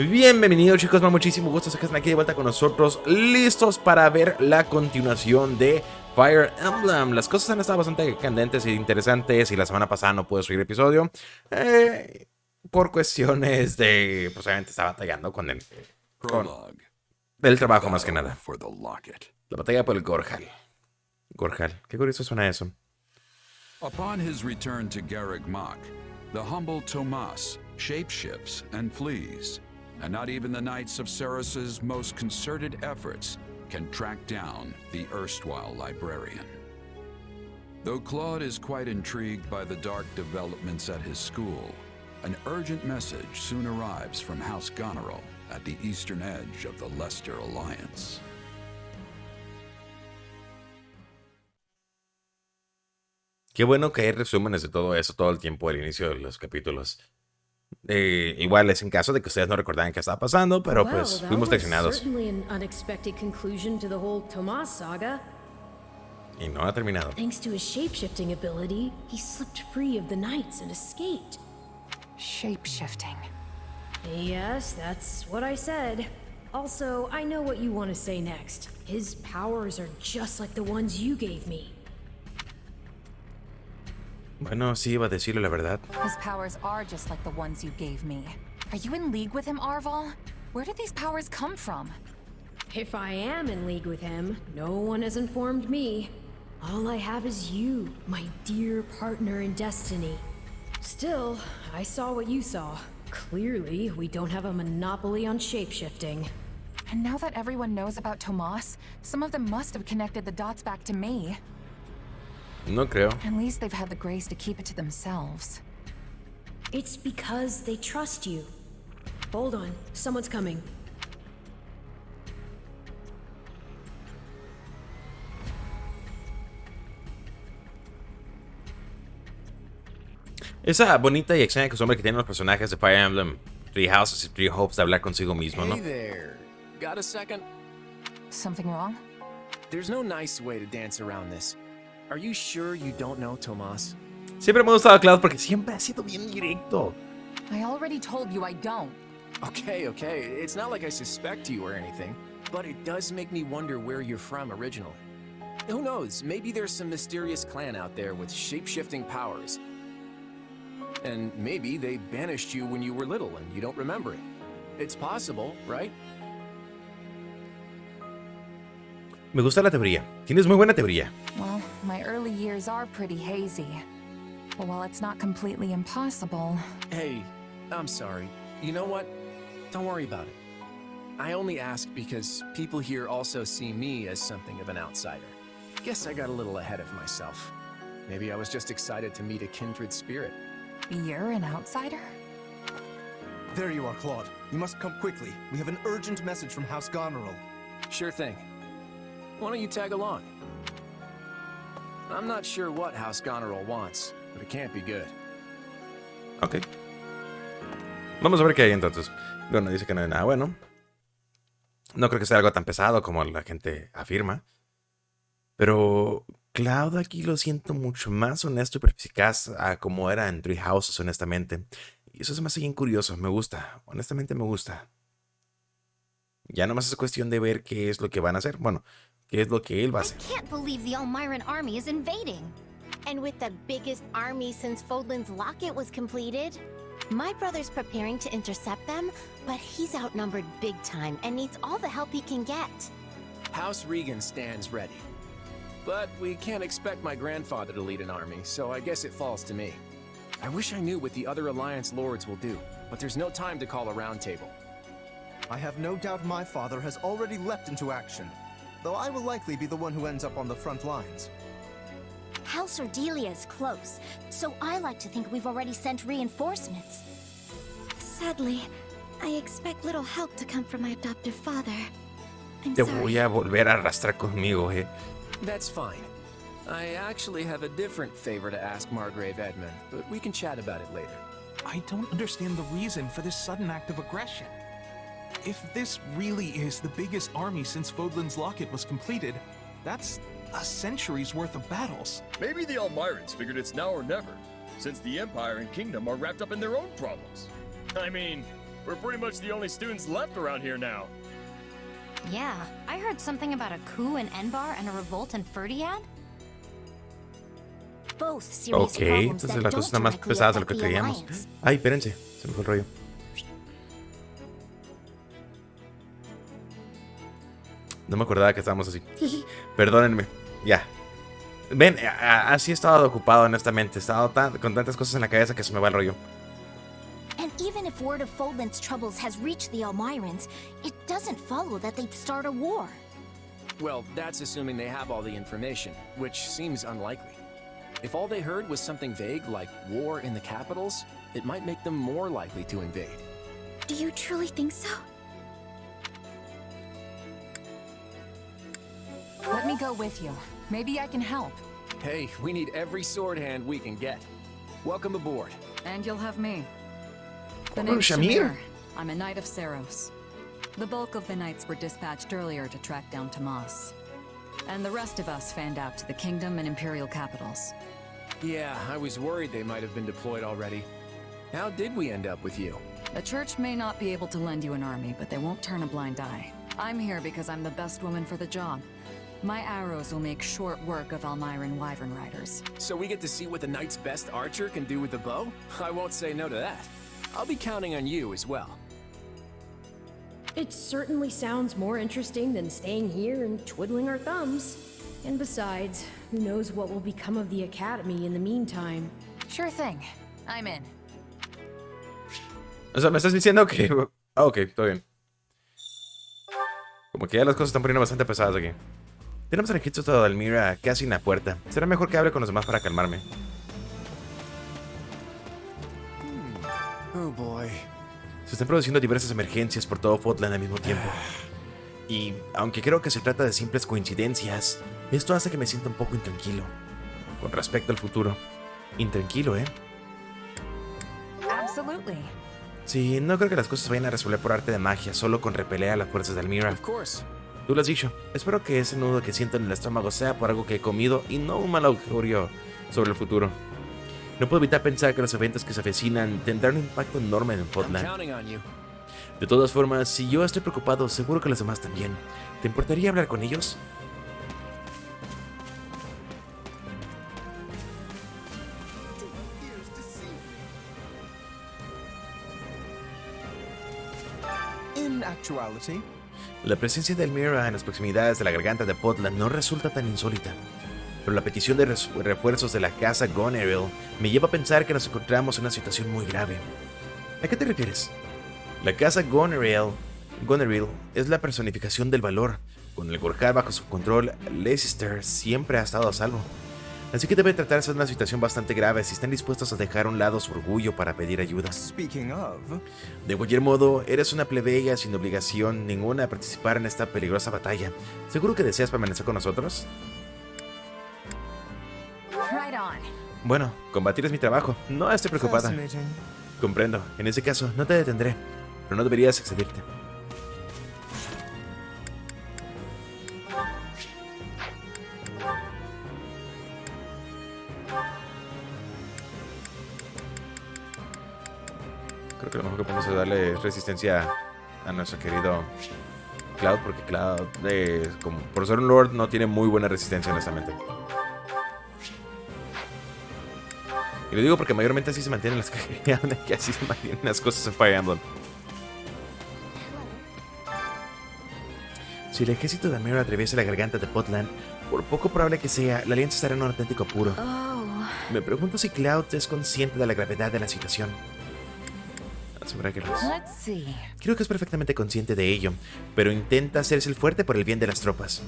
Bienvenidos chicos, me da muchísimo gusto que estén aquí de vuelta con nosotros, listos para ver la continuación de Fire Emblem. Las cosas han estado bastante candentes e interesantes y la semana pasada no pude subir episodio por cuestiones de, pues obviamente estaba batallando con el trabajo más que nada. La batalla por el Gorjal. Gorjal, qué curioso suena eso. Upon his return to Garreg Mach, the humble Tomas shapeshifts and flees, and not even the Knights of Ceres's most concerted efforts can track down the erstwhile librarian. Though Claude is quite intrigued by the dark developments at his school, an urgent message soon arrives from House Goneril at the eastern edge of the Leicester Alliance. Qué bueno que hay resúmenes de todo eso todo el tiempo al inicio de los capítulos. Igual es en caso de que ustedes no recordaran qué estaba pasando, pero pues fuimos leccionados. Y no ha terminado. Thanks to his shapeshifting ability, he slipped free of the knights and escaped. Shapeshifting. Yes, that's what I said. Also, I know what you want to say next. His powers are just like the ones you gave me. Bueno, sí iba a decirle la verdad. His powers are just like the ones you gave me. Are you in league with him, Arval? Where did these powers come from? If I am in league with him, no one has informed me. All I have is you, my dear partner in destiny. Still, I saw what you saw. Clearly, we don't have a monopoly on shapeshifting. And now that everyone knows about Tomas, some of them must have connected the dots back to me. No creo. At least they've had the grace to keep it to themselves. It's because they trust you. Hold on, someone's coming. Esa bonita y extraña costumbre que tienen los personajes de Fire Emblem, Three Houses y Three Hopes de hablar consigo mismo, ¿no? Hey there. Got a second? Something wrong? There's no nice way to dance around this. Are you sure you don't know Tomas? Siempre me ha gustado Claude porque siempre ha sido bien directo. I already told you I don't. Okay. It's not like I suspect you or anything, but it does make me wonder where you're from originally. Who knows, maybe there's some mysterious clan out there with shape-shifting powers. And maybe they banished you when you were little and you don't remember it. It's possible, right? Me gusta la teoría. Tienes muy buena teoría. Well, my early years are pretty hazy. But while it's not completely impossible... Hey, I'm sorry. You know what? Don't worry about it. I only ask because people here also see me as something of an outsider. Guess I got a little ahead of myself. Maybe I was just excited to meet a kindred spirit. You're an outsider? There you are, Claude. You must come quickly. We have an urgent message from House Goneril. Sure thing. Why don't you tag along? I'm not sure what House Goneril wants, but it can't be good. Ok. Vamos a ver qué hay entonces. Bueno, dice que no hay nada bueno. No creo que sea algo tan pesado como la gente afirma. Pero Claude aquí lo siento mucho más honesto y perspicaz a como era en Three Houses, honestamente. Y eso se me hace bien curioso. Me gusta. Honestamente me gusta. Ya nomás es cuestión de ver qué es lo que van a hacer. Bueno, qué es lo que él va a hacer. I can't believe the Almiran army is invading. And with the biggest army since Fodlan's Locket was completed. My brother's preparing to intercept them, but he's outnumbered big time and needs all the help he can get. House Regan stands ready. But we can't expect my grandfather to lead an army, so I guess it falls to me. I wish I knew what the other Alliance lords will do, but there's no time to call a roundtable. I have no doubt my father has already leapt into action, though I will likely be the one who ends up on the front lines. House Ordelia is close, so I like to think we've already sent reinforcements. Sadly, I expect little help to come from my adoptive father. I'm Te sorry. voy a volver a arrastrar conmigo, That's fine. I actually have a different favor to ask Margrave Edmund, but we can chat about it later. I don't understand the reason for this sudden act of aggression. If this really is the biggest army since Fodlan's Locket was completed, that's a century's worth of battles. Maybe the Almirans figured it's now or never, since the Empire and Kingdom are wrapped up in their own problems. I mean, We're pretty much the only students left around here now. Yeah, I heard something about a coup in Enbar and a revolt in Ferdiad. Both serious Ok, problems entonces that las cosas están don't más directly pesadas de lo affect que the creíamos. Alliance. Ay, espérense, se me fue el rollo. No me acordaba que estábamos así. Perdónenme, ya. Ven, así he estado ocupado, honestamente. He estado con tantas cosas en la cabeza que se me va el rollo. And even if word of Fodlan's troubles has reached the Almirans, it doesn't follow that they'd start a war. Well, that's assuming they have all the information, which seems unlikely. If all they heard was something vague like war in the capitals, it might make them more likely to invade. Do you truly think so? Let me go with you. Maybe I can help. Hey, we need every sword hand we can get. Welcome aboard. And you'll have me. The Oh, name's Shamir. Shamir. I'm a knight of Saros. The bulk of the knights were dispatched earlier to track down Tomas. And the rest of us fanned out to the kingdom and imperial capitals. Yeah, I was worried they might have been deployed already. How did we end up with you? The church may not be able to lend you an army, but they won't turn a blind eye. I'm here because I'm the best woman for the job. My arrows will make short work of Almiran wyvern riders. So we get to see what the knight's best archer can do with the bow? I won't say no to that. I'll be counting on you as well. It certainly sounds more interesting than staying here and twiddling our thumbs. And besides, who knows what will become of the academy in the meantime. Sure thing. I'm in. O sea, me estás diciendo que... Ah, ok, todo bien. Como que ya las cosas están poniendo bastante pesadas aquí. Tenemos al ejército de Almira casi en la puerta. Será mejor que hable con los demás para calmarme. Oh boy. Se están produciendo diversas emergencias por todo Fodlan al mismo tiempo. Y aunque creo que se trata de simples coincidencias, esto hace que me sienta un poco intranquilo. Con respecto al futuro. Intranquilo, ¿eh? Absolutely. Sí, no creo que las cosas vayan a resolver por arte de magia, solo con repeler a las fuerzas de Almira. Of course. Tú lo has dicho. Espero que ese nudo que siento en el estómago sea por algo que he comido y no un mal augurio sobre el futuro. No puedo evitar pensar que los eventos que se avecinan tendrán un impacto enorme en I'm Fodlan. counting on you. De todas formas, si yo estoy preocupado, seguro que los demás también. ¿Te importaría hablar con ellos? In actuality, La presencia de Almira en las proximidades de la garganta de Fodlan no resulta tan insólita. Pero la petición de refuerzos de la casa Gorjal me lleva a pensar que nos encontramos en una situación muy grave. ¿A qué te refieres? La casa Gorjal es la personificación del valor. Con el Gorjal bajo su control, Leicester siempre ha estado a salvo. Así que debe tratarse de una situación bastante grave si están dispuestos a dejar a un lado su orgullo para pedir ayuda. speaking of, De cualquier modo, eres una plebeya sin obligación ninguna a participar en esta peligrosa batalla. ¿Seguro que deseas permanecer con nosotros? Right on. Bueno, combatir es mi trabajo. No estoy preocupada. fascinating. Comprendo. En ese caso, no te detendré. Pero no deberías excedirte. Creo que lo mejor que podemos es darle resistencia a nuestro querido Claude, porque Claude, como por ser un Lord, no tiene muy buena resistencia, honestamente. Y lo digo porque mayormente así se mantienen las que así se mantienen las cosas en Fire Emblem. Si el ejército de Almira atraviesa la garganta de Fodlan, por poco probable que sea, la alianza estará en un auténtico apuro. Oh. Me pregunto si Claude es consciente de la gravedad de la situación. Asegura que lo es. Let's see. Creo que es perfectamente consciente de ello, pero intenta hacerse el fuerte por el bien de las tropas.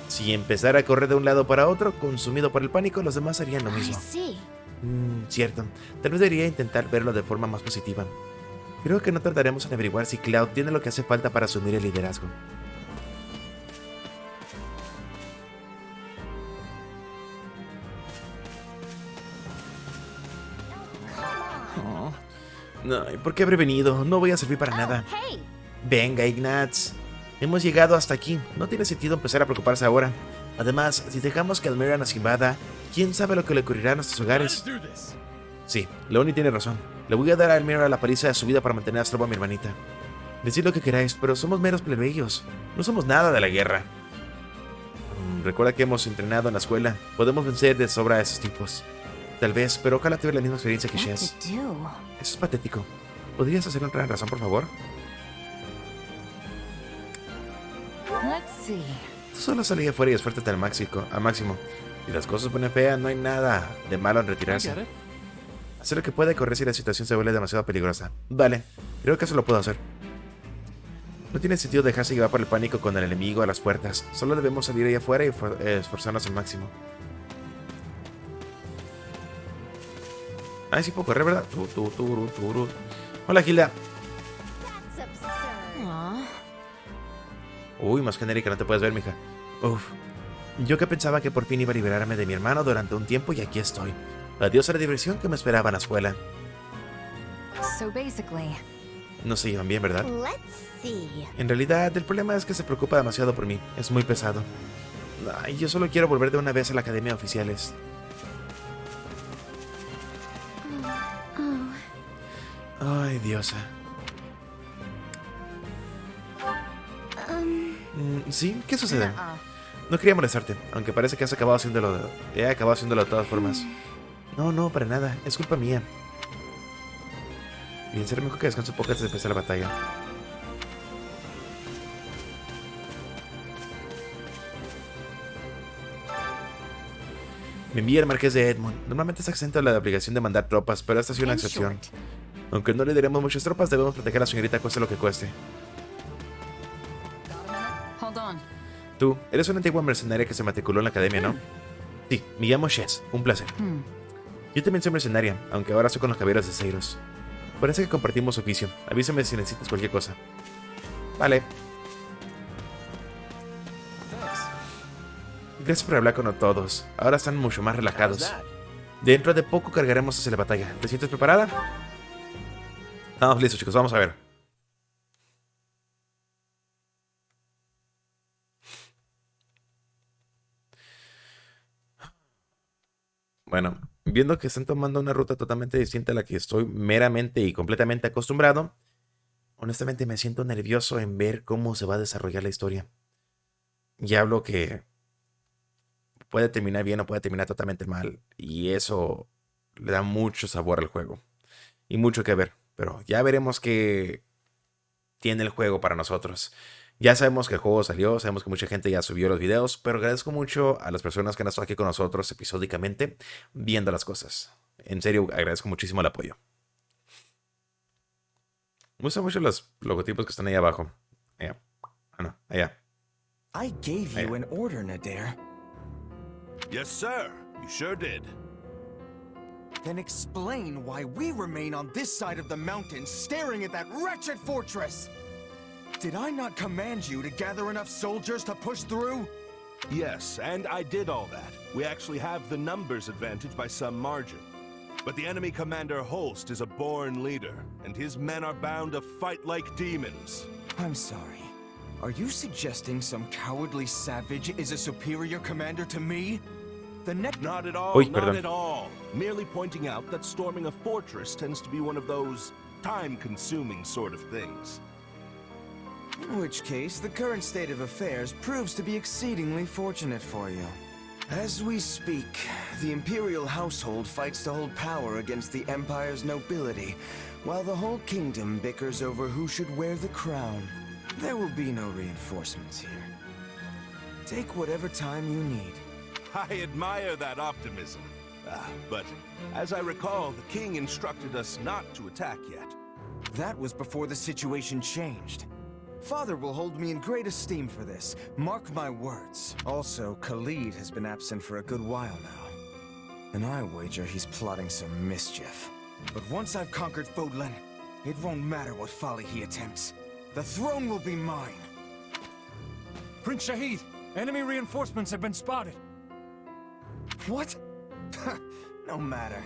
Si empezara a correr de un lado para otro, consumido por el pánico, los demás harían lo I mismo. see. Cierto. Tal vez debería intentar verlo de forma más positiva. Creo que no tardaremos en averiguar si Claude tiene lo que hace falta para asumir el liderazgo. Oh. No, ¿por qué habré venido? No voy a servir para nada. Hey, Venga, Ignatz. Hemos llegado hasta aquí. No tiene sentido empezar a preocuparse ahora. Además, si dejamos que Almira nos invada, ¿quién sabe lo que le ocurrirá a nuestros hogares? Let's do this. Sí, Leoni tiene razón. Le voy a dar a Elmira la paliza de su vida para mantener a salvo a mi hermanita. Decid lo que queráis, pero somos meros plebeyos. No somos nada de la guerra. Recuerda que hemos entrenado en la escuela. Podemos vencer de sobra a esos tipos. Tal vez, pero ojalá tuviera la misma experiencia que Shez. Eso es patético. ¿Podrías hacer otra razón, por favor? Tú solo salí afuera y esfuérzate al máximo. Si las cosas se ponen feas, no hay nada de malo en retirarse. Hacer lo que pueda y correr si la situación se vuelve demasiado peligrosa. Vale, creo que eso lo puedo hacer. No tiene sentido dejarse llevar por el pánico con el enemigo a las puertas. Solo debemos salir ahí afuera y esforzarnos al máximo. Ay, sí puedo correr, ¿verdad? Hola, Gilda. Uy, más genérica, no te puedes ver, mija. Uf. Yo que pensaba que por fin iba a liberarme de mi hermano durante un tiempo y aquí estoy. Adiós a la diversión que me esperaba en la escuela. No se llevan bien, ¿verdad? En realidad, el problema es que se preocupa demasiado por mí. Es muy pesado. Ay, yo solo quiero volver de una vez a la academia de oficiales. Ay, diosa. ¿Sí? ¿Qué sucede? No quería molestarte, aunque parece que has acabado haciéndolo. He acabado haciéndolo de todas formas. No, para nada. Es culpa mía. Bien, será mejor que descanse un poco antes de empezar la batalla. Me envía el marqués de Edmund. Normalmente está exento de la obligación de mandar tropas, pero esta ha sido una excepción. Aunque no le daremos muchas tropas, debemos proteger a la señorita cueste lo que cueste. Tú, eres una antigua mercenaria que se matriculó en la academia, ¿no? Sí, me llamo Shez. Un placer. Yo también soy mercenaria, aunque ahora soy con los caballeros de Seiros. Parece que compartimos oficio. Avísame si necesitas cualquier cosa. Vale. Gracias por hablar con todos. Ahora están mucho más relajados. Dentro de poco cargaremos hacia la batalla. ¿Te sientes preparada? Estamos listos, chicos. Vamos a ver. Bueno, viendo que están tomando una ruta totalmente distinta a la que estoy meramente y completamente acostumbrado, honestamente me siento nervioso en ver cómo se va a desarrollar la historia. Ya hablo que puede terminar bien o puede terminar totalmente mal, y eso le da mucho sabor al juego y mucho que ver, pero ya veremos qué tiene el juego para nosotros. Ya sabemos que el juego salió, sabemos que mucha gente ya subió los videos, pero agradezco mucho a las personas que han estado aquí con nosotros episódicamente viendo las cosas. En serio, agradezco muchísimo el apoyo. Me gustan mucho los logotipos que están ahí abajo. Allá. Ah, no, allá. I gave you an order, Nadir. Yes, sir. You sure did. Then explain why we remain on this side of the mountain staring at that wretched fortress. Did I not command you to gather enough soldiers to push through? Yes, and I did all that. We actually have the numbers advantage by some margin. But the enemy commander Holst is a born leader, and his men are bound to fight like demons. I'm sorry. Are you suggesting some cowardly savage is a superior commander to me? Not at all, not at all. Merely pointing out that storming a fortress tends to be one of those time-consuming sort of things. In which case, the current state of affairs proves to be exceedingly fortunate for you. As we speak, the Imperial household fights to hold power against the Empire's nobility, while the whole kingdom bickers over who should wear the crown. There will be no reinforcements here. Take whatever time you need. I admire that optimism. But as I recall, the king instructed us not to attack yet. That was before the situation changed. Father will hold me in great esteem for this. Mark my words. Also, Khalid has been absent for a good while now. And I wager he's plotting some mischief. But once I've conquered Fodlan, it won't matter what folly he attempts. The throne will be mine. Prince Shahid, enemy reinforcements have been spotted. What? No matter.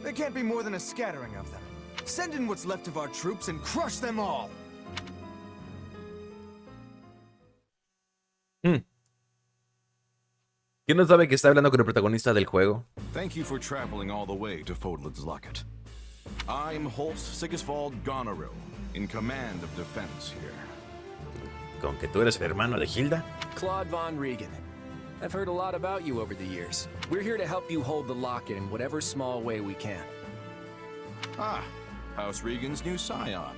There can't be more than a scattering of them. Send in what's left of our troops and crush them all! ¿Quién no sabe que está hablando con el protagonista del juego? Thank you for traveling all the way to Fodlan's Locket. I'm Holst Sigisvald Goneril, in command of defense here. ¿Con que tú eres el hermano de Hilda? Claude von Regan. I've heard a lot about you over the years. We're here to help you hold the locket in whatever small way we can. Ah, House Regan's new scion.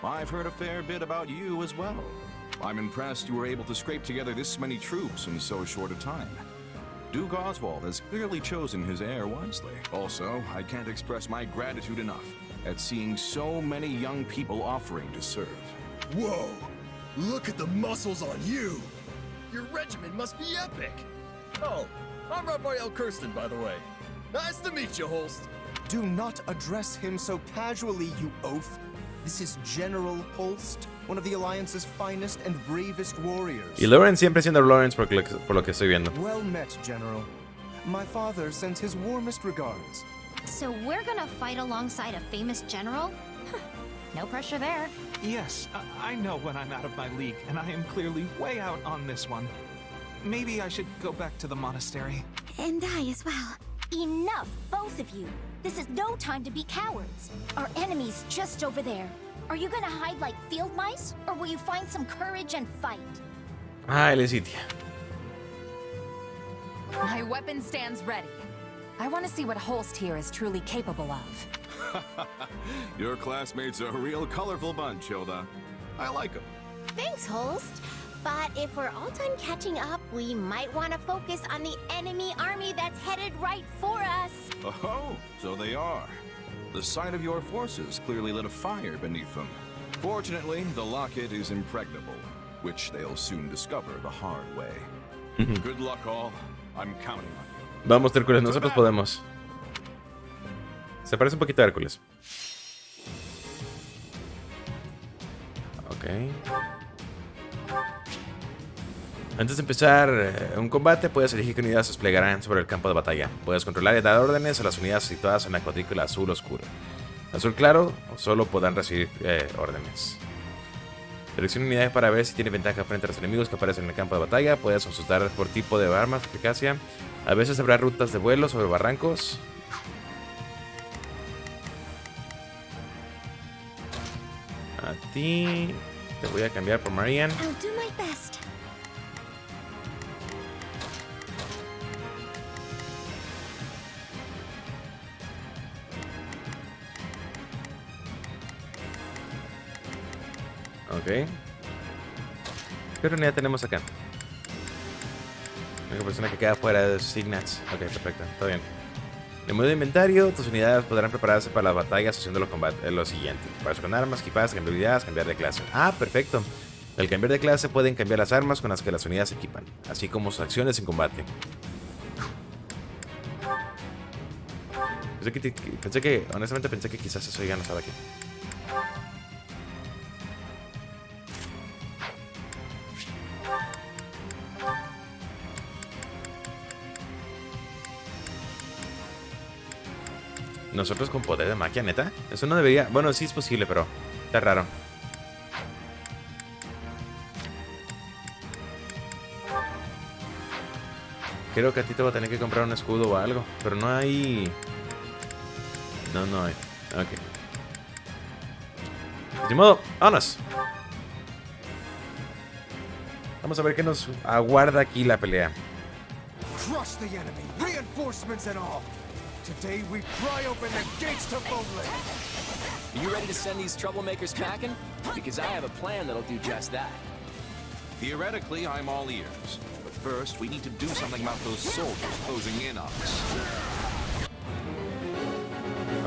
I've heard a fair bit about you as well. I'm impressed you were able to scrape together this many troops in so short a time. Duke Oswald has clearly chosen his heir wisely. Also, I can't express my gratitude enough at seeing so many young people offering to serve. Whoa! Look at the muscles on you! Your regiment must be epic! Oh, I'm Raphael Kirsten, by the way. Nice to meet you, Holst. Do not address him so casually, you oaf. This is General Holst, one of the Alliance's finest and bravest warriors. Y Lawrence siempre siendo Lawrence por lo que estoy viendo. Well met, General. My father sends his warmest regards. So we're gonna fight alongside a famous general? No pressure there. Yes, I know when I'm out of my league, and I am clearly way out on this one. Maybe I should go back to the monastery. And I as well. Enough, both of you. This is no time to be cowards. Our enemy's just over there. Are you gonna hide like field mice, or will you find some courage and fight? Ah, él es Itia. My weapon stands ready. I want to see what Holst here is truly capable of. Your classmates are a real colorful bunch, Hilda. I like them. Thanks, Holst. But if we're all done catching up, we might want to focus on the enemy army that's headed right for us. Oh, so they are. The sight of your forces clearly lit a fire beneath them. Fortunately, the locket is impregnable, which they'll soon discover the hard way. Good luck, all. I'm counting on you. Vamos, Hércules, nosotros podemos. Se parece un poquito a Hércules. Ok. Antes de empezar un combate, puedes elegir qué unidades se desplegarán sobre el campo de batalla. Puedes controlar y dar órdenes a las unidades situadas en la cuadrícula azul oscuro. Azul claro, o solo podrán recibir órdenes. Selecciona unidades para ver si tiene ventaja frente a los enemigos que aparecen en el campo de batalla. Puedes consultar por tipo de armas, eficacia. A veces habrá rutas de vuelo sobre barrancos. A ti te voy a cambiar por Marian. I'll do my best. Ok. ¿Qué unidad tenemos acá? La única persona que queda fuera es Signats. Ok, perfecto, está bien. En el modo de inventario, tus unidades podrán prepararse para las batallas haciendo lo siguiente: prepararse con armas, equipadas, cambiar habilidades, cambiar de clase. Ah, perfecto. Al cambiar de clase pueden cambiar las armas con las que las unidades se equipan, así como sus acciones en combate. Honestamente pensé que quizás eso ya no estaba aquí. Nosotros con poder de magia, neta. Eso no debería... Bueno, sí es posible, pero está raro. Creo que a ti te voy a tener que comprar un escudo o algo. Pero no hay... No hay. Ok. De modo, vámonos. Vamos a ver qué nos aguarda aquí la pelea. Crush the enemy, reinforcements and all. Today we pry open the gates to Fodlan. Are you ready to send these troublemakers packing? Because I have a plan that'll do just that. Theoretically, I'm all ears. But first, we need to do something about those soldiers closing in on us.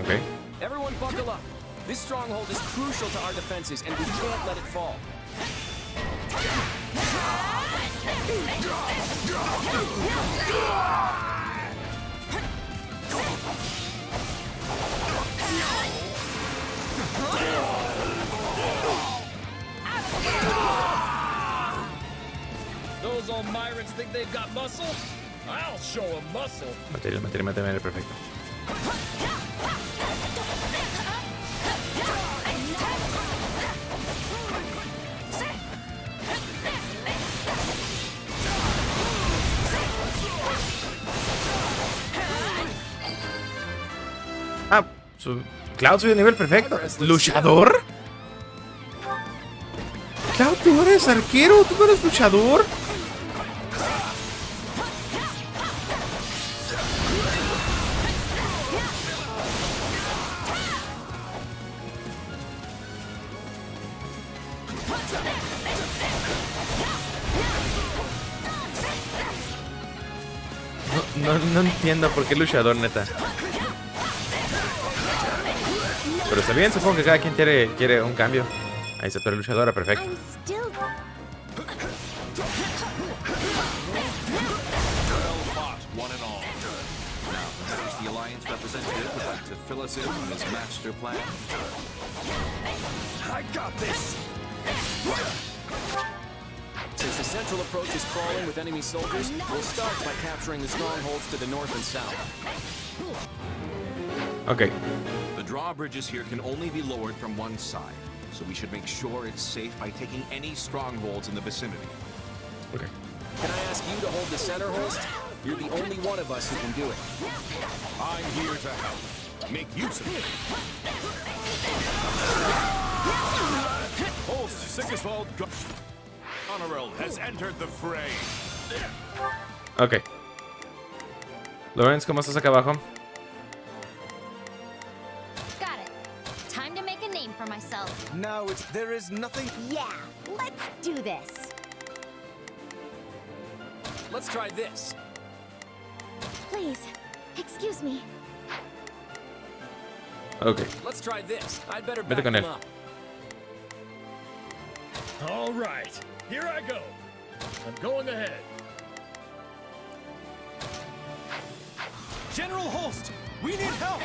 Okay. Everyone buckle up. This stronghold is crucial to our defenses, and we can't let it fall. Those old Myrans think they've got muscle? I'll show them muscle. Material, perfecto. Claude soy de nivel perfecto. ¿Luchador? Claude, tú no eres arquero, tú no eres luchador. No entiendo por qué luchador, neta. Pero está bien, supongo que cada quien quiere un cambio. Ahí está, pero luchadora, perfecto. Since the central approach is crawling with enemy soldiers, we'll start by capturing the strongholds to the north and south. Okay. The drawbridges here can only be lowered from one side, so we should make sure it's safe by taking any strongholds in the vicinity. Okay. Can I ask you to hold the center, Holst? You're the only one of us who can do it. I'm here to help. Make use of it. Holst Sigiswald Honorable has entered the fray. Ok. Lawrence, ¿cómo estás acá abajo? Got it. Time to make a name for myself. Now there is nothing. Yeah, let's do this. Let's try this. Please, excuse me. Ok. Let's try this. I'd better Vete back con them él. up. All right, here I go. I'm going ahead. General Holst, we need help.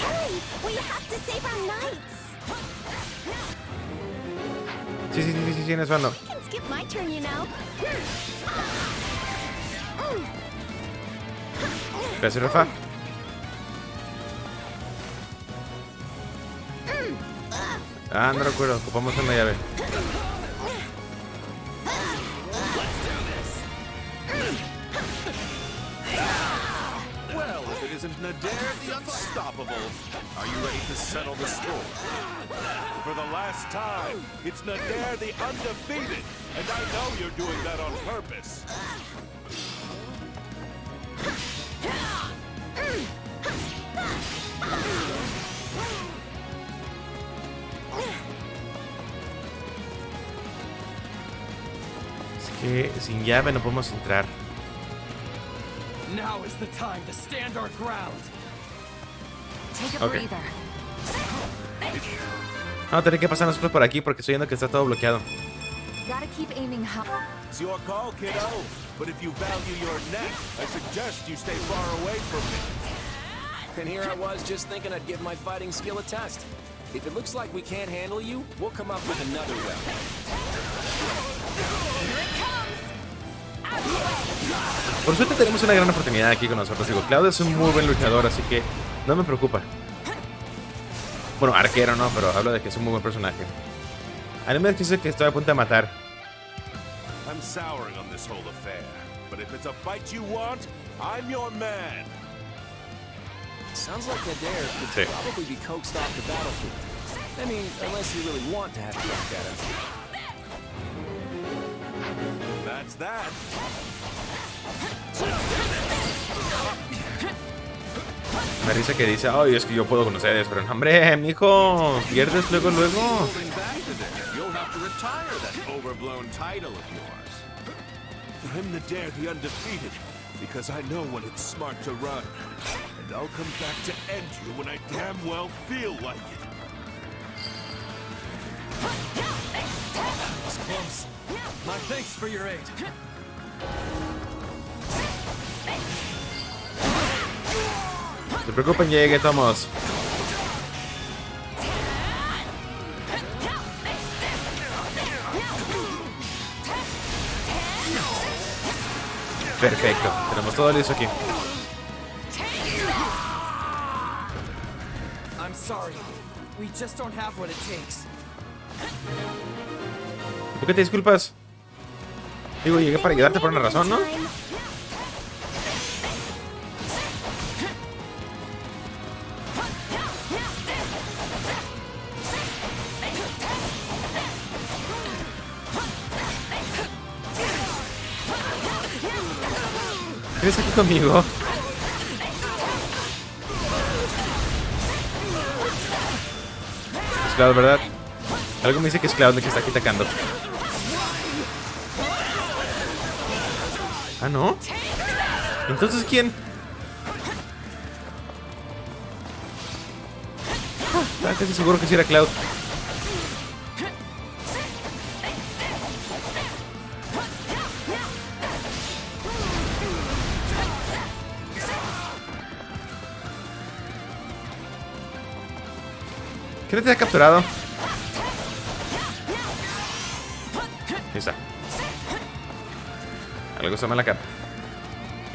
Hurry! We have to save our knights. Sí, en eso ando. I can skip my turn, you know. Gracias, Rafa. Ah, no recuerdo. Ocupamos una llave. Well, if it isn't Nadir the Unstoppable, are you ready to settle the score? For the last time, it's Nadir the Undefeated, and I know you're doing that on purpose. Es que sin llave no podemos entrar. Now is the time to stand our ground. Take a Okay. breather. Vamos a tener que pasar nosotros por aquí porque estoy viendo que está todo bloqueado. Gotta keep aiming high. It's your call, kiddo. But if you value your neck, I suggest you stay far away from me. And here I was just thinking I'd give my fighting skill a test. If it looks like we can't handle you, we'll come up with another weapon. Por suerte tenemos una gran oportunidad aquí con nosotros. Digo, Claude es un muy buen luchador, así que no me preocupa. Bueno, arquero no, pero hablo de que es un muy buen personaje. A mí me dice que estoy a punto de matar. I'm souring on this whole affair, but if it's a fight you want, I'm your man. Sounds like Nadir could probably be coaxed off the battlefield. I mean, unless you really want to have to look at him. That's that. Me risa que dice, ay, es que yo puedo con ustedes, pero no, hombre, mijo, pierdes luego. You'll have to retire that overblown title of yours. For him to dare the undefeated, because I know when it's smart to run. And I'll come back to end you when I damn well feel like it. It's close. My thanks for your aid. No se preocupen, llegué, Tomos. Perfecto, tenemos todo listo aquí. I'm sorry. We just don't have what it takes. ¿Por qué te disculpas? Digo, llegué para ayudarte por una razón, ¿no? ¿Quieres aquí conmigo? Es Claude, ¿verdad? Algo me dice que es Claude el que está aquí atacando. Ah, ¿no? ¿Entonces quién? Estaba casi seguro que sí era Claude. ¿Quién te ha capturado? Ahí está. Algo está mal acá.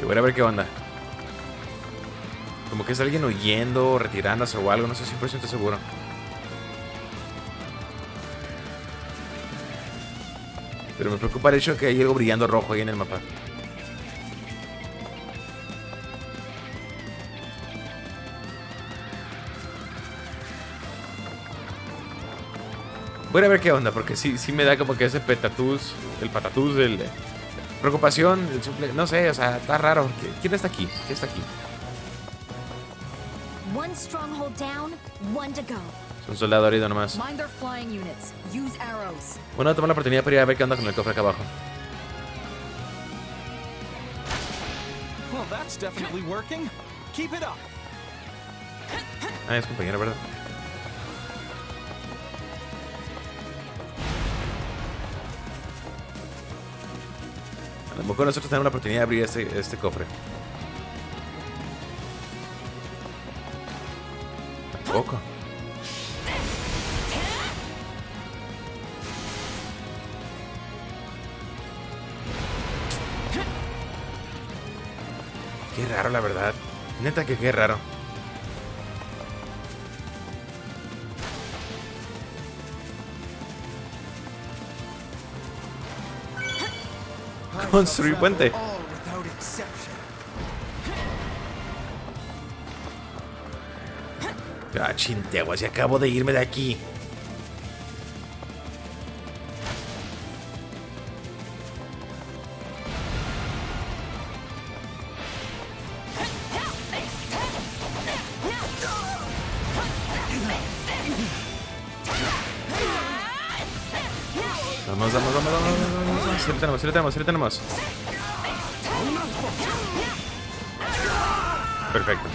Y voy a ver qué onda. Como que es alguien huyendo, retirándose o algo. No estoy 100% seguro. Pero me preocupa el hecho de que hay algo brillando rojo ahí en el mapa. Voy a ver qué onda, porque sí me da como que ese petatús, el patatús, preocupación, el suple, no sé, o sea, está raro. ¿Quién está aquí? ¿Qué está aquí? One stronghold down, one to go. Es un soldado herido nomás. Mind their flying units. Use arrows. Bueno, tomar la oportunidad para ir a ver qué onda con el cofre acá abajo. Well, that's definitely working. Keep it up. Ah, es compañero, ¿verdad? A lo mejor nosotros tenemos la oportunidad de abrir este cofre. Tampoco. Qué raro, la verdad. Neta que qué raro. Construir puente. Ah, chintegua, si acabo de irme de aquí. Vamos. Sí lo tenemos. Perfecto.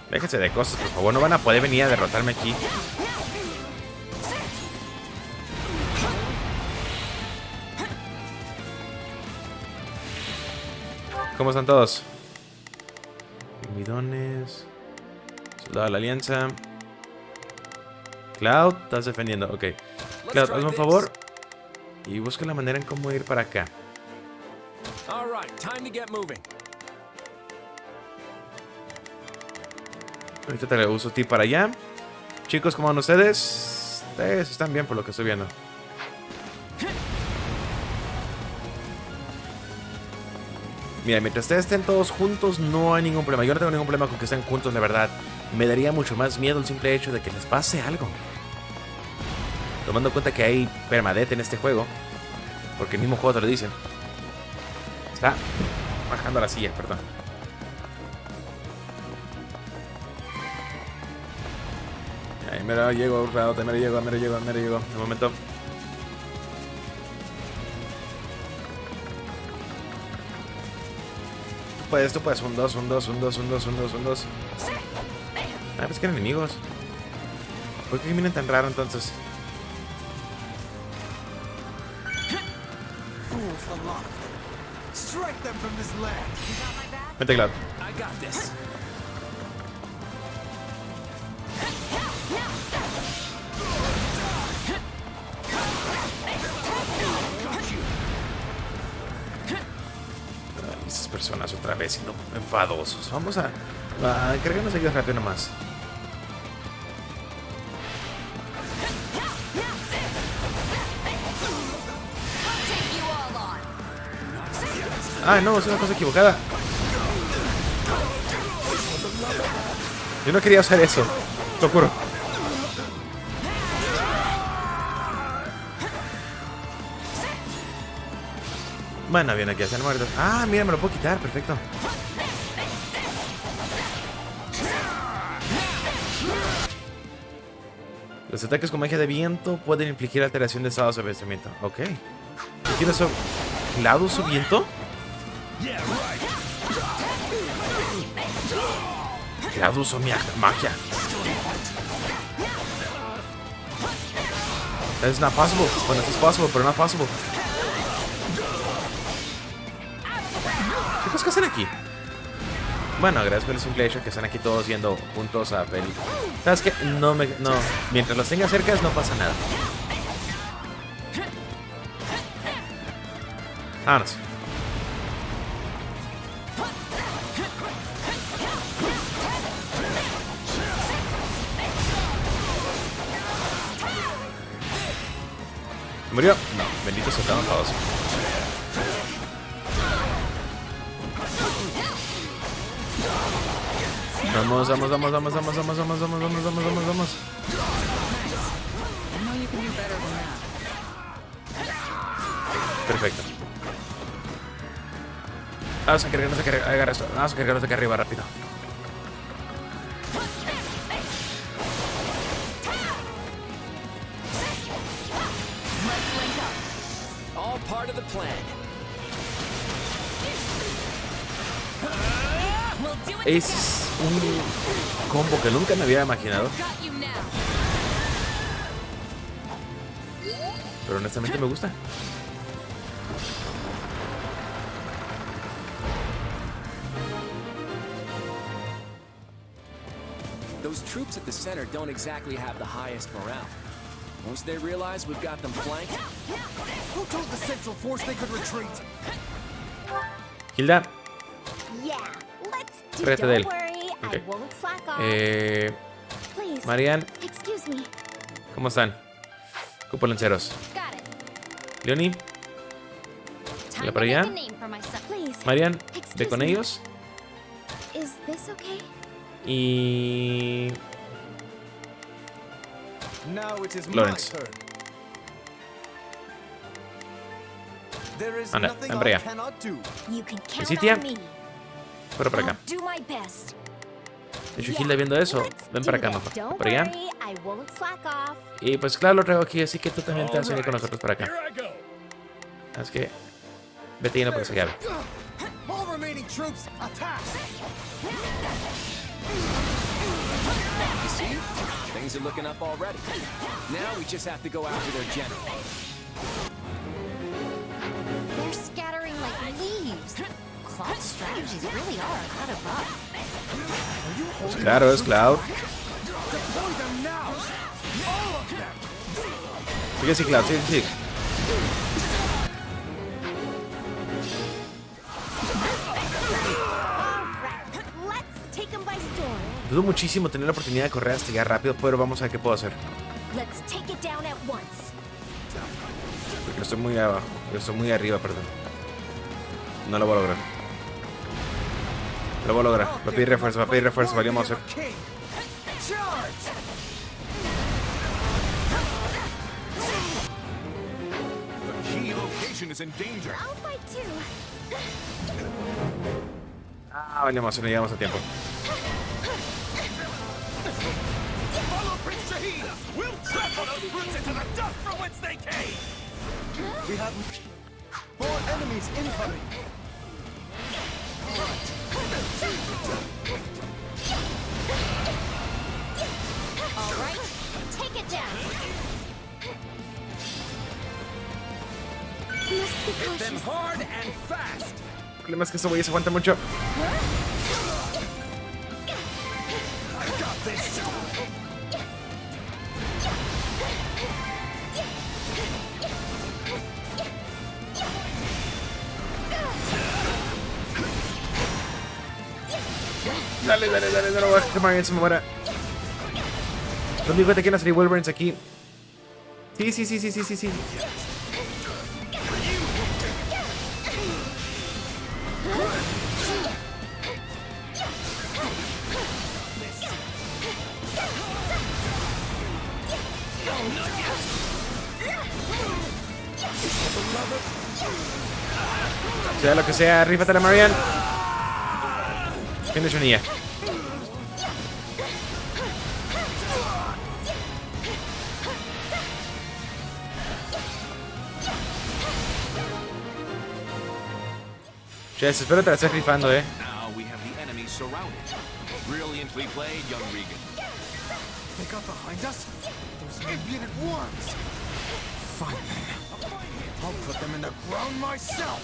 Déjense de cosas, por favor. No van a poder venir a derrotarme aquí. ¿Cómo están todos? Bidones. Soldado de la alianza. Claude, estás defendiendo. Ok. Claude, hazme un favor. Y busca la manera en cómo ir para acá. Ahorita te uso a ti para allá. Chicos, ¿cómo van ustedes? Ustedes están bien por lo que estoy viendo. Mira, mientras ustedes estén todos juntos, no hay ningún problema. Yo no tengo ningún problema con que estén juntos, la verdad. Me daría mucho más miedo el simple hecho de que les pase algo. Tomando en cuenta que hay permadeath en este juego. Porque el mismo juego te lo dicen. Está bajando la silla, perdón. Ahí me lo llego, me lo llego. Un momento. Tú puedes. Un dos. Ah, pues que eran enemigos. ¿Por qué vienen tan raro entonces? Vente, Claude. Ay, esas personas otra vez siendo enfadosos. Vamos a cargarnos ellos rápido nomás. Ah, no, es una cosa equivocada. Yo no quería usar eso. Te juro. Bueno, viene aquí hacia el muerto. Ah, mira, me lo puedo quitar, perfecto. Los ataques con magia de viento pueden infligir alteración de estado de vestimenta. Ok. ¿Quién es eso? ¿Claude su viento? Claude usó magia. That's not possible. Bueno, es possible, pero not possible. ¿Qué cosas que hacen aquí? Bueno, agradezco el simulation que están aquí todos yendo juntos a peli. ¿Sabes qué? No. Mientras los tenga cerca no pasa nada. Vámonos. ¿Murió? No, bendito se estaban todos. Vamos. Perfecto. Vamos a cargarnos de acá arriba. Agarra esto. Vamos a cargarnos de acá arriba rápido. Es un combo que nunca me había imaginado. Pero honestamente me gusta. Those troops at the center don't exactly have the highest morale. Once they realize we've got them flanked. Who told the central force they could retreat? Hilda. Yeah, let's do. Fíjate de él. Don't worry, Okay. I won't slack off. Please. Marian. Excuse me. ¿Cómo están? Cupo lanceros. Got it. Leonie. Time ¿La to para make allá? a name for myself. Please. Marian, ve Excuse con me. ellos. Is this okay? Y... Now it is my Lawrence. turn. There is Anda, nothing ven para I allá. cannot do. You can count Cynthia. on me. Fuera para acá. I'll do my best. De hecho, Hilda viendo eso. Ven para acá, Do mejor. that. Don't Para allá. worry, I won't slack off. Y pues claro, lo traigo aquí, así que tú también te vas a venir con nosotros para acá. Así que... Vete yendo por esa llave. All remaining troops, attack! You see? Things are looking up already. Now we just have to go after their general. They're scattering like leaves. Claude's strategies really are a cut above. Pues claro, es Claude. Deploy them now! All of them! Sigue así, Claude, sigue. Let's take them by storm. Dudo muchísimo tener la oportunidad de correr hasta llegar rápido, pero vamos a ver qué puedo hacer. Let's take it down at once. Porque estoy muy abajo, estoy muy arriba, perdón. No lo voy a lograr. Lo voy a lograr. Va a pedir refuerzo, vamos a hacer. The key location is in danger. I'll fight too. Ah, vamos, no llegamos a tiempo. Follow Prince Shahid! We'll trample those brutes into the dust from whence they came! We have more enemies incoming. All right, take it down. Must be Hit them cautious. hard and fast! El problema es que este güey se aguanta mucho. I got this! Dale, no voy a dejar que se me muera. Lo único que te quieren hacer Wolverines aquí. Sí. Sea lo que sea, rífatela, Marian. Finish unía. Shez, espero te la estés rifando, Now we have the enemy surrounded. Brilliantly played, young Regan. They got behind us? Those impudent worms! Fine then. I'll put them in the ground myself!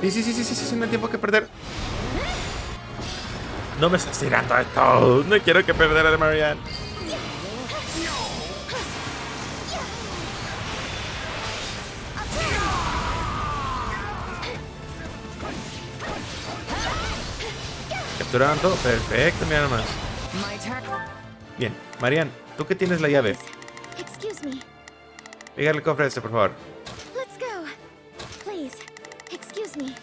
Sí, no hay tiempo que perder. No me estás tirando esto. No quiero que perder a Marian. Capturaron todo. Perfecto, mira nomás. Bien, Marian, tú que tienes la llave. Excuse me. Dígale el cofre este, por favor. Let's go. Please. Excuse me.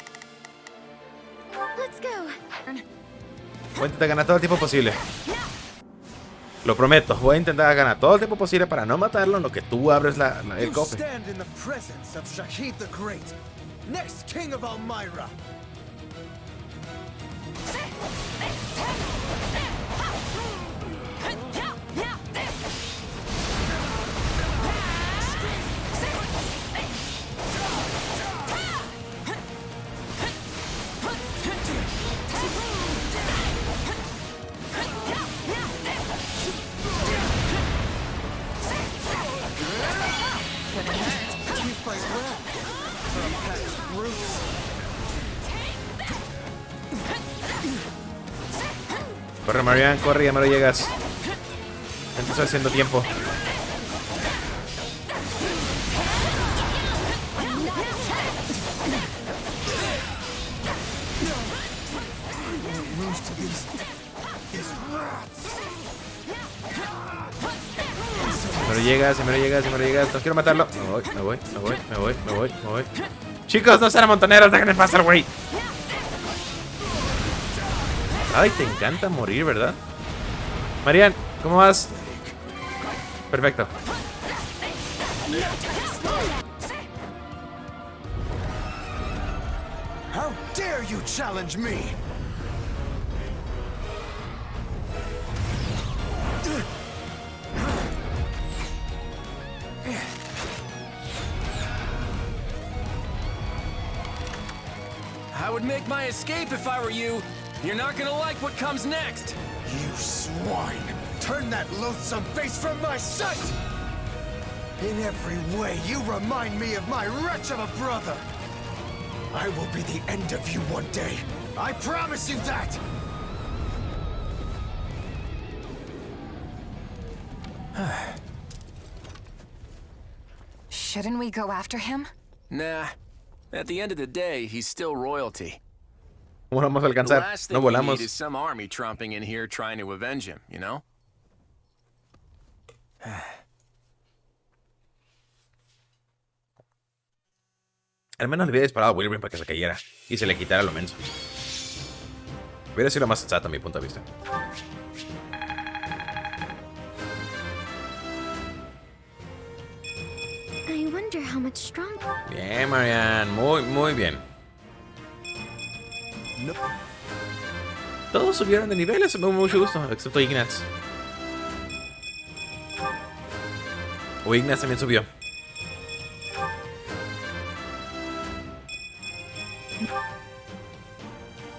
Let's go. Voy a intentar ganar todo el tiempo posible. Lo prometo, voy a intentar ganar todo el tiempo posible para no matarlo en lo que tú abres el cofre. Stand in the presence of Shahid the Great, next king of Almyra. Corre, Marian, corre, ya me lo llegas. Estoy haciendo tiempo. Me lo llegas. No quiero matarlo. Me voy. Chicos, no sean montoneros, déjenme pasar, güey. Ay, te encanta morir, ¿verdad? Marian, ¿cómo vas? Perfecto. How dare you challenge me? I would make my escape if I were you. You're not gonna like what comes next. You swine! Turn that loathsome face from my sight! In every way, you remind me of my wretch of a brother. I will be the end of you one day. I promise you that! Shouldn't we go after him? Nah. At the end of the day, he's still royalty. ¿Cómo lo vamos a The alcanzar? last No thing we volamos. need is some army tromping in here trying to avenge him, you know? Al menos le hubiera disparado a Wilbur para que se cayera y se le quitara lo menso. Hubiera sido lo más sensato a mi punto de vista. I wonder how much stronger. Bien, Marian. Muy bien. No. Todos subieron de niveles, me da mucho gusto, excepto Ignatz. O Ignatz también subió.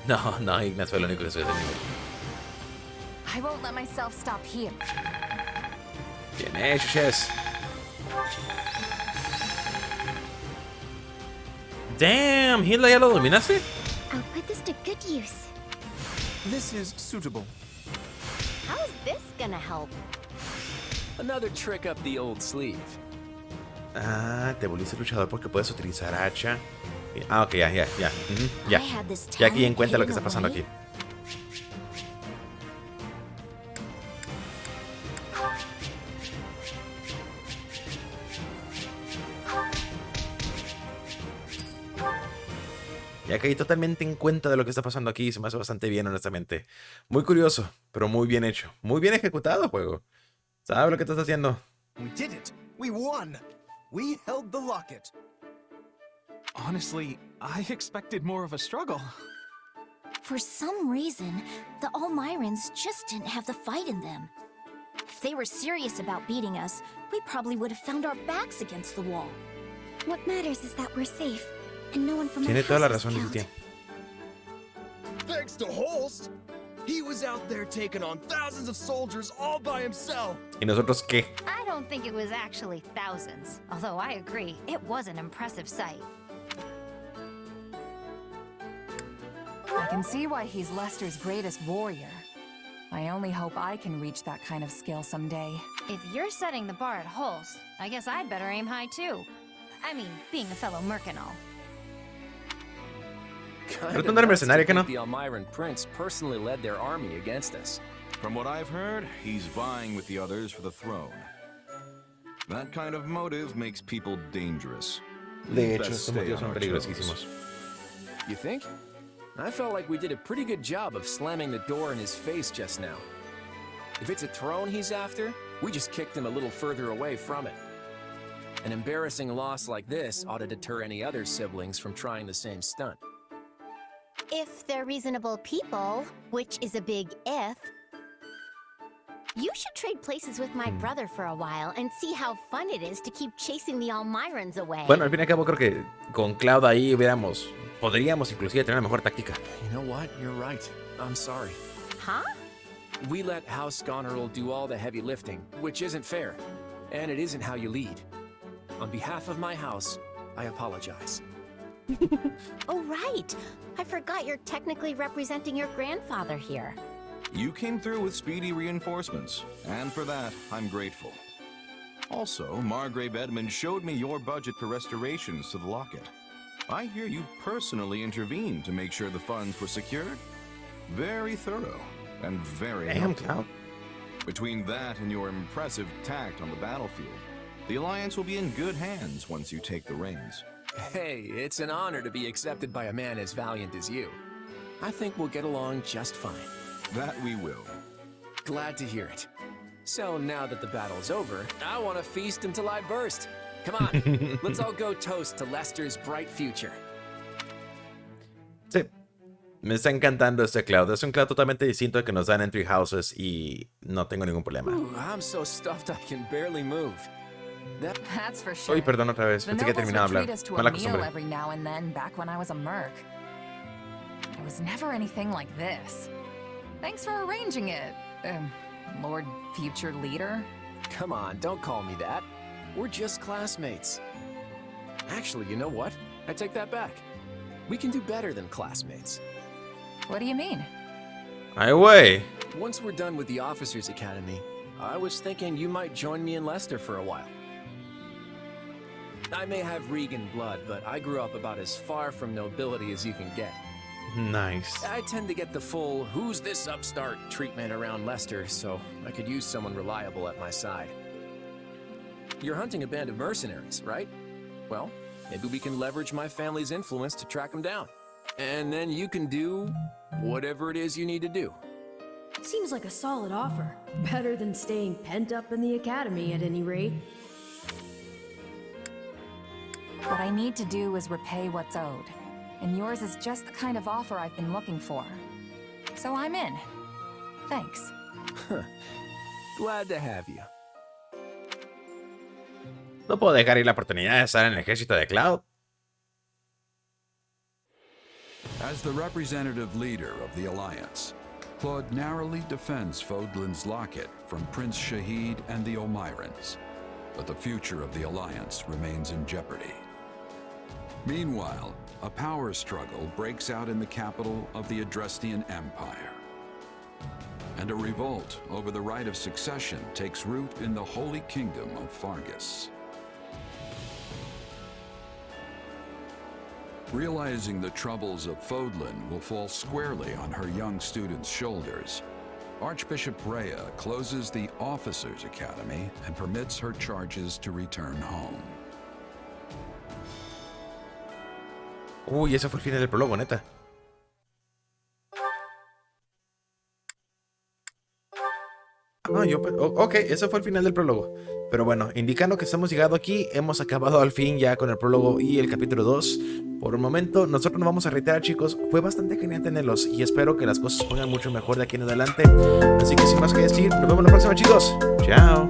No, Ignatz fue el único que subió de nivel. I won't let myself stop here. Bien hecho, Shez. Damn, Hilda, ¿ya lo dominaste? I'll put this to good use. This is suitable. How's this gonna help? Another trick up the old sleeve. Ah, te volviste luchador porque puedes utilizar hacha. Ah, ok, ya. Ya. Ya aquí en cuenta lo que está pasando aquí. Ya caí totalmente en cuenta de lo que está pasando aquí y se me hace bastante bien, honestamente. Muy curioso, pero muy bien hecho. Muy bien ejecutado, juego. ¿Sabes lo que estás haciendo? We did it! We won! We held the locket. Honestly, I expected more of a struggle. For some reason, the Almirans just didn't have the fight in them. If they were serious about beating us, we probably would have found our backs against the wall. What matters is that we're safe, and no one from Tiene our toda la house razón, was Lizzie. killed. Thanks to Holst! He was out there taking on thousands of soldiers all by himself! ¿Y nosotros qué? I don't think it was actually thousands, although I agree, it was an impressive sight. I can see why he's Lester's greatest warrior. I only hope I can reach that kind of skill someday. If you're setting the bar at Holst, I guess I'd better aim high too. I mean, being a fellow merc and all. Pero tú no eres mercenario, ¿qué no? The Almiran prince personally led their army against us. From what I've heard, he's vying with the others for the throne. That kind of motive makes people dangerous. De hecho, Best estos stay motivos on son our peligrosísimos. You think? I felt like we did a pretty good job of slamming the door in his face just now. If it's a throne he's after, we just kicked him a little further away from it. An embarrassing loss like this ought to deter any other siblings from trying the same stunt. If they're reasonable people, which is a big if, you should trade places with my brother for a while and see how fun it is to keep chasing the Almirans away. Bueno, al fin y al cabo creo que con Claude ahí podríamos inclusive tener una mejor táctica. You know what? You're right. I'm sorry. Huh? We let House Goneril do all the heavy lifting, which isn't fair. And it isn't how you lead. On behalf of my house, I apologize. Oh, right. I forgot you're technically representing your grandfather here. You came through with speedy reinforcements, and for that, I'm grateful. Also, Margrave Edmund showed me your budget for restorations to the locket. I hear you personally intervened to make sure the funds were secured. Very thorough, and very helpful. Between that and your impressive tact on the battlefield, the Alliance will be in good hands once you take the reins. Hey, it's an honor to be accepted by a man as valiant as you. I think we'll get along just fine. That we will. Glad to hear it. So now that the battle's over, I want to feast until I burst. Come on, let's all go toast to Lester's bright future. Sí, me está encantando este Claude. Es un Claude totalmente distinto al que nos dan entry houses y no tengo ningún problema. Ooh, I'm so stuffed I can barely move. That's for sure. Uy, perdón otra vez. Pensé que terminaba de hablar. Mala costumbre. Every now and then back when I was a merc. It was never anything like this. Thanks for arranging it, Lord Future Leader. Come on, don't call me that. We're just classmates. Actually, you know what? I take that back. We can do better than classmates. What do you mean? Ay, güey. Once we're done with the Officers Academy, I was thinking you might join me in Leicester for a while. I may have Regan blood, but I grew up about as far from nobility as you can get. Nice. I tend to get the full who's this upstart treatment around Leicester, so I could use someone reliable at my side. You're hunting a band of mercenaries, right? Well, maybe we can leverage my family's influence to track them down. And then you can do whatever it is you need to do. Seems like a solid offer. Better than staying pent up in the academy at any rate. What I need to do is repay what's owed. And yours is just the kind of offer I've been looking for. So I'm in. Thanks. Glad to have you. No puedo dejar ir la oportunidad de estar en el ejército de Claude. As the representative leader of the Alliance, Claude narrowly defends Fodlan's locket from Prince Shahid and the Almirans, but the future of the Alliance remains in jeopardy. Meanwhile, a power struggle breaks out in the capital of the Adrestian Empire, and a revolt over the right of succession takes root in the Holy Kingdom of Fargus. Realizing the troubles of Fodlan will fall squarely on her young students' shoulders, Archbishop Rhea closes the Officers Academy and permits her charges to return home. Uy, ese fue el final del prólogo, neta. Ok, ese fue el final del prólogo. Pero bueno, indicando que estamos llegado aquí, hemos acabado al fin ya con el prólogo y el capítulo 2. Por el momento, nosotros nos vamos a retirar, chicos. Fue bastante genial tenerlos y espero que las cosas se pongan mucho mejor de aquí en adelante. Así que sin más que decir, nos vemos la próxima, chicos. Chao.